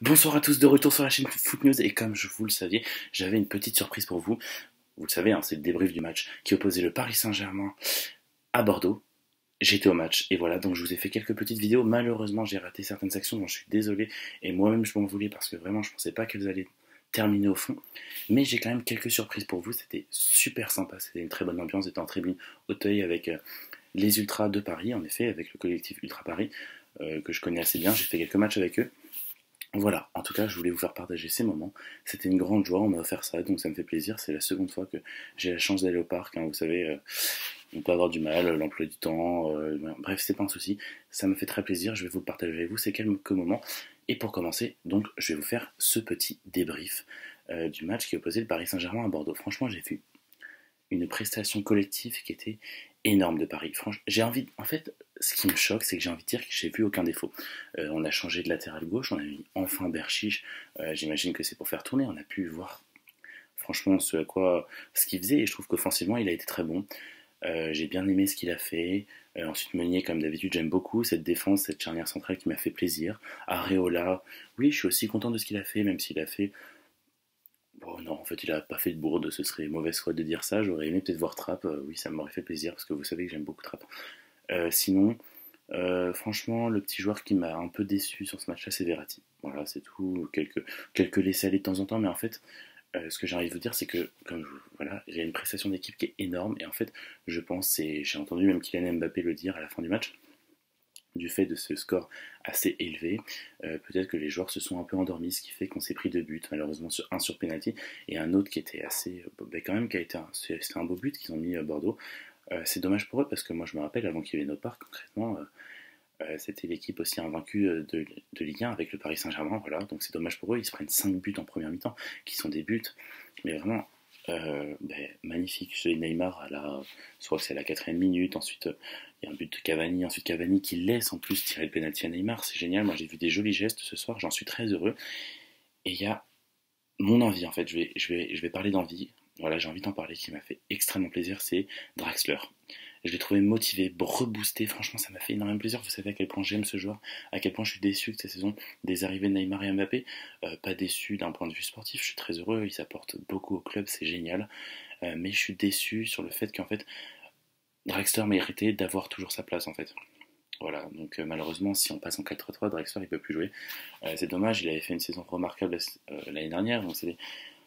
Bonsoir à tous, de retour sur la chaîne Foot News et comme vous le saviez, j'avais une petite surprise pour vous. Vous le savez, hein, c'est le débrief du match qui opposait le Paris Saint-Germain à Bordeaux. J'étais au match et voilà, donc je vous ai fait quelques petites vidéos. Malheureusement, j'ai raté certaines actions dont je suis désolé et moi-même je m'en voulais parce que vraiment je pensais pas qu'elles allaient terminer au fond. Mais j'ai quand même quelques surprises pour vous, c'était super sympa, c'était une très bonne ambiance, j'étais en tribune Auteuil avec les Ultras de Paris, en effet, avec le collectif Ultra Paris que je connais assez bien, j'ai fait quelques matchs avec eux. Voilà, en tout cas, je voulais vous faire partager ces moments. C'était une grande joie, on m'a offert ça, donc ça me fait plaisir. C'est la seconde fois que j'ai la chance d'aller au parc. Hein, vous savez, on peut avoir du mal, l'emploi du temps, bref, c'est pas un souci. Ça me fait très plaisir, je vais vous le partager avec vous, c'est quelques moments. Et pour commencer, donc, je vais vous faire ce petit débrief du match qui opposait le Paris Saint-Germain à Bordeaux. Franchement, j'ai vu une prestation collective qui était énorme de Paris. Franchement, j'ai envie, en fait, ce qui me choque, c'est que j'ai envie de dire que j'ai vu aucun défaut. On a changé de latéral gauche, on a mis enfin Berchiche. J'imagine que c'est pour faire tourner. On a pu voir, franchement, ce qu'il faisait, et je trouve qu'offensivement, il a été très bon. J'ai bien aimé ce qu'il a fait. Ensuite, Meunier, comme d'habitude, j'aime beaucoup cette défense, cette charnière centrale qui m'a fait plaisir. Areola, oui, je suis aussi content de ce qu'il a fait, même s'il a fait. Bon, non, en fait, il a pas fait de bourde, ce serait mauvaise foi de dire ça. J'aurais aimé peut-être voir Trapp, oui, ça m'aurait fait plaisir, parce que vous savez que j'aime beaucoup Trapp. Sinon, franchement, le petit joueur qui m'a un peu déçu sur ce match-là, c'est Verratti. Voilà, c'est tout. Quelques laissés-aller de temps en temps, mais en fait, ce que j'ai envie de vous dire, c'est que, voilà, il y a une prestation d'équipe qui est énorme, et en fait, je pense, et j'ai entendu même Kylian Mbappé le dire à la fin du match, du fait de ce score assez élevé, peut-être que les joueurs se sont un peu endormis, ce qui fait qu'on s'est pris 2 buts, malheureusement un sur penalty, et un autre qui était assez, quand même, c'était un beau but qu'ils ont mis à Bordeaux. C'est dommage pour eux parce que moi je me rappelle avant qu'ils viennent au parc, concrètement, c'était l'équipe aussi invaincue de Ligue 1 avec le Paris Saint-Germain, voilà, donc c'est dommage pour eux, ils se prennent 5 buts en première mi-temps, qui sont des buts, mais vraiment magnifique. Chez Neymar, je crois que c'est à la 4e minute, ensuite il y a un but de Cavani, ensuite Cavani qui laisse en plus tirer le penalty à Neymar, c'est génial, moi j'ai vu des jolis gestes ce soir, j'en suis très heureux, et il y a mon envie en fait, je vais parler d'envie. Voilà, j'ai envie d'en parler, qui m'a fait extrêmement plaisir, c'est Draxler. Je l'ai trouvé motivé, reboosté, franchement ça m'a fait énormément plaisir. Vous savez à quel point j'aime ce joueur, à quel point je suis déçu de cette saison des arrivées de Neymar et Mbappé. Pas déçu d'un point de vue sportif, je suis très heureux, il s'apporte beaucoup au club, c'est génial. Mais je suis déçu sur le fait qu'en fait Draxler méritait d'avoir toujours sa place en fait. Voilà, donc malheureusement si on passe en 4-3, Draxler il peut plus jouer. C'est dommage, il avait fait une saison remarquable l'année dernière, donc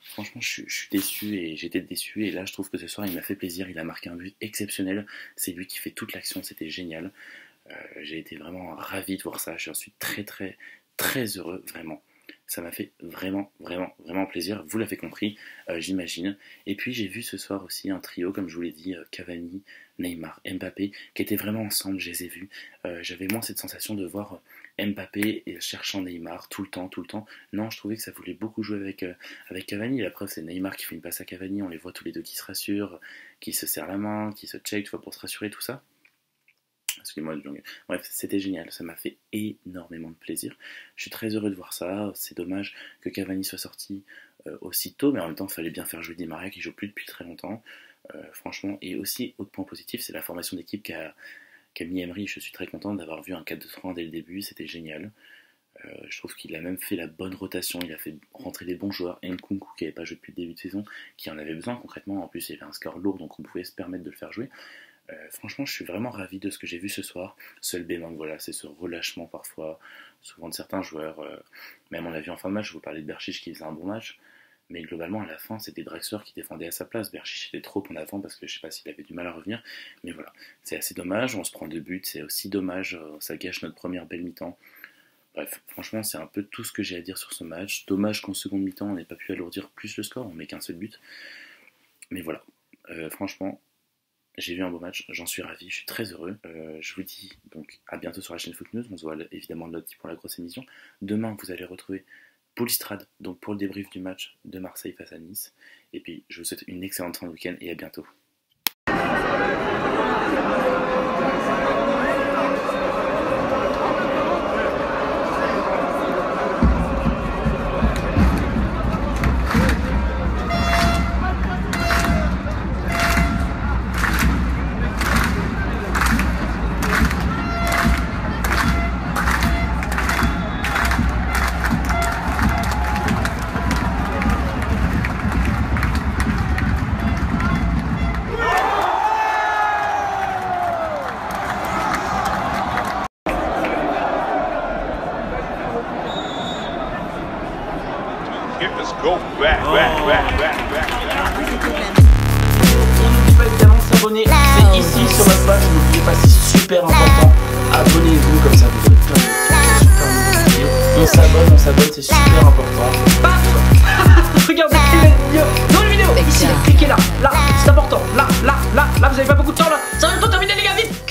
franchement, je suis déçu et j'étais déçu. Et là, je trouve que ce soir, il m'a fait plaisir. Il a marqué un but exceptionnel. C'est lui qui fait toute l'action. C'était génial. J'ai été vraiment ravi de voir ça. Je suis très, très, très heureux, vraiment. Ça m'a fait vraiment, vraiment, vraiment plaisir. Vous l'avez compris, j'imagine. Et puis, j'ai vu ce soir aussi un trio, comme je vous l'ai dit, Cavani, Neymar, Mbappé, qui étaient vraiment ensemble. Je les ai vus. J'avais moins cette sensation de voir Mbappé cherchant Neymar tout le temps, tout le temps. Non, je trouvais que ça voulait beaucoup jouer avec Cavani. La preuve, c'est Neymar qui fait une passe à Cavani. On les voit tous les deux qui se rassurent, qui se serrent la main, qui se check, pour se rassurer, tout ça. Excusez-moi, bref, c'était génial, ça m'a fait énormément de plaisir. Je suis très heureux de voir ça. C'est dommage que Cavani soit sorti aussitôt, mais en même temps, il fallait bien faire jouer Di Maria qui joue plus depuis très longtemps. Franchement, et aussi, autre point positif, c'est la formation d'équipe qu'a mis Emery. Je suis très content d'avoir vu un 4-2-3 dès le début, c'était génial. Je trouve qu'il a même fait la bonne rotation, il a fait rentrer des bons joueurs. Nkunku qui n'avait pas joué depuis le début de saison, qui en avait besoin concrètement. En plus, il avait un score lourd, donc on pouvait se permettre de le faire jouer. Franchement, je suis vraiment ravi de ce que j'ai vu ce soir. Seul bémol, voilà, c'est ce relâchement parfois, souvent de certains joueurs. Même on l'a vu en fin de match, je vous parlais de Berchiche qui faisait un bon match. Mais globalement, à la fin, c'était Draxler qui défendait à sa place. Berchiche était trop en avant parce que je sais pas s'il avait du mal à revenir. Mais voilà, c'est assez dommage. On se prend 2 buts, c'est aussi dommage. Ça gâche notre première belle mi-temps. Bref, franchement, c'est un peu tout ce que j'ai à dire sur ce match. Dommage qu'en seconde mi-temps, on n'ait pas pu alourdir plus le score. On met qu'un seul but. Mais voilà, franchement, j'ai vu un beau match. J'en suis ravi. Je suis très heureux. Je vous dis donc à bientôt sur la chaîne Foot News. On se voit évidemment lundi pour la grosse émission. Demain, vous allez retrouver Poulistrade, donc pour le débrief du match de Marseille face à Nice. Et puis, je vous souhaite une excellente fin de week-end et à bientôt. Go back, back, back, back, back. N'oubliez pas évidemment de s'abonner, c'est ici sur ma page, n'oubliez pas, c'est super important. Abonnez-vous, comme ça vous aurez plein de super vidéos. On s'abonne, c'est super important. Paf. Regardez, dans la vidéo, ici, cliquez là, c'est important, là, vous avez pas beaucoup de temps là, ça va bientôt terminer les gars, vite.